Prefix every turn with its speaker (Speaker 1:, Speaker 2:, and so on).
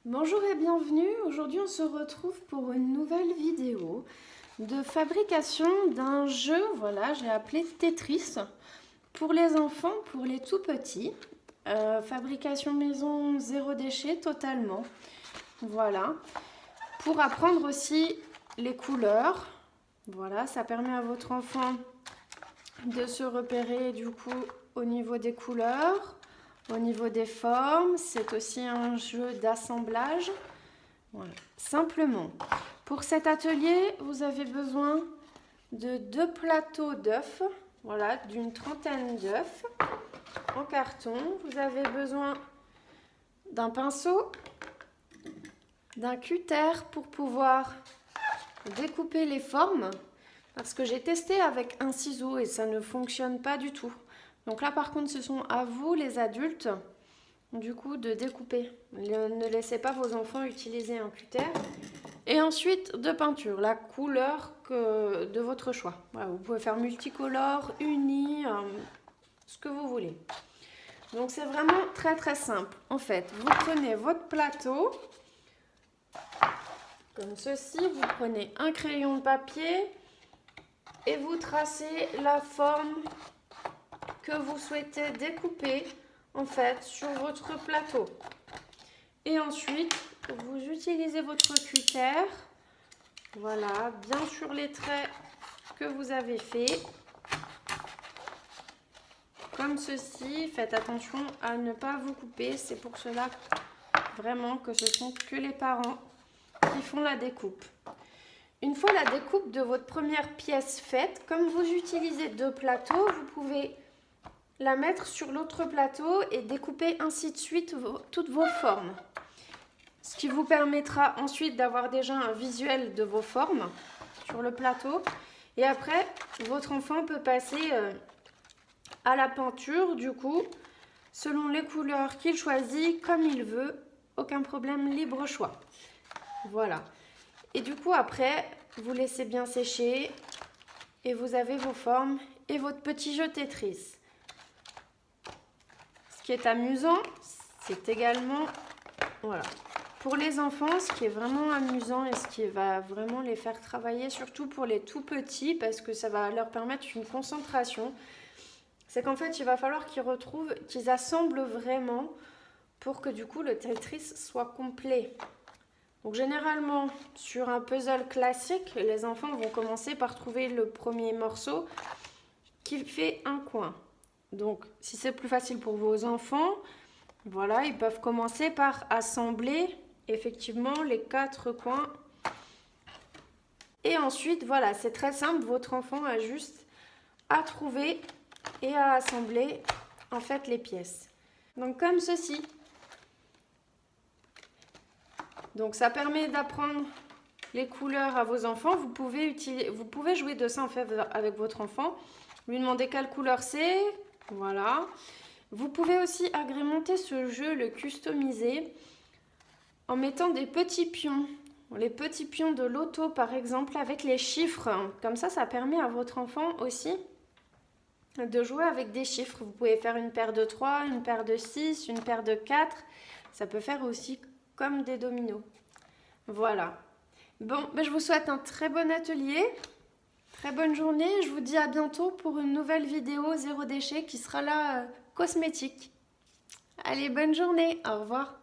Speaker 1: Bonjour et bienvenue. Aujourd'hui, on se retrouve pour une nouvelle vidéo de fabrication d'un jeu. Voilà, j'ai appelé Tetris pour les enfants, pour les tout petits. Fabrication maison, zéro déchet totalement. Voilà. Pour apprendre aussi les couleurs. Voilà, ça permet à votre enfant de se repérer du coup au niveau des couleurs. Au niveau des formes, c'est aussi un jeu d'assemblage. Voilà. Simplement, pour cet atelier, vous avez besoin de 2 plateaux d'œufs, voilà, d'une trentaine d'œufs en carton. Vous avez besoin d'un pinceau, d'un cutter pour pouvoir découper les formes, parce que j'ai testé avec un ciseau et ça ne fonctionne pas du tout. Donc là, par contre, ce sont à vous, les adultes, du coup, de découper. Ne laissez pas vos enfants utiliser un cutter. Et ensuite, de peinture, la couleur de votre choix. Voilà, vous pouvez faire multicolore, uni, ce que vous voulez. Donc, c'est vraiment très très simple. En fait, vous prenez votre plateau, comme ceci. Vous prenez un crayon de papier et vous tracez la forme que vous souhaitez découper en fait sur votre plateau. Et ensuite, vous utilisez votre cutter, voilà, bien sur les traits que vous avez fait, comme ceci. Faites attention à ne pas vous couper, c'est pour cela vraiment que ce sont que les parents qui font la découpe. Une fois la découpe de votre première pièce faite, comme vous utilisez 2 plateaux, vous pouvez la mettre sur l'autre plateau et découper ainsi de suite toutes vos formes. Ce qui vous permettra ensuite d'avoir déjà un visuel de vos formes sur le plateau. Et après, votre enfant peut passer à la peinture, du coup, selon les couleurs qu'il choisit, comme il veut. Aucun problème, libre choix. Voilà. Et du coup, après, vous laissez bien sécher et vous avez vos formes et votre petit jeu Tetris. Ce qui est amusant, c'est également, voilà, pour les enfants, ce qui est vraiment amusant et ce qui va vraiment les faire travailler, surtout pour les tout petits, parce que ça va leur permettre une concentration, c'est qu'en fait, il va falloir qu'ils assemblent vraiment pour que du coup le Tetris soit complet. Donc généralement, sur un puzzle classique, les enfants vont commencer par trouver le premier morceau qui fait un coin. Donc, si c'est plus facile pour vos enfants, voilà, ils peuvent commencer par assembler effectivement les 4 coins. Et ensuite, voilà, c'est très simple, votre enfant a juste à trouver et à assembler en fait les pièces. Donc comme ceci. Donc ça permet d'apprendre les couleurs à vos enfants. Vous pouvez jouer de ça en fait avec votre enfant. Lui demander quelle couleur c'est. Voilà. Vous pouvez aussi agrémenter ce jeu, le customiser, en mettant des petits pions. Les petits pions de l'auto, par exemple, avec les chiffres. Comme ça permet à votre enfant aussi de jouer avec des chiffres. Vous pouvez faire une paire de 3, une paire de 6, une paire de 4. Ça peut faire aussi comme des dominos. Voilà. Bon, je vous souhaite un très bon atelier. Très bonne journée, je vous dis à bientôt pour une nouvelle vidéo zéro déchet qui sera là cosmétique. Allez, bonne journée, au revoir.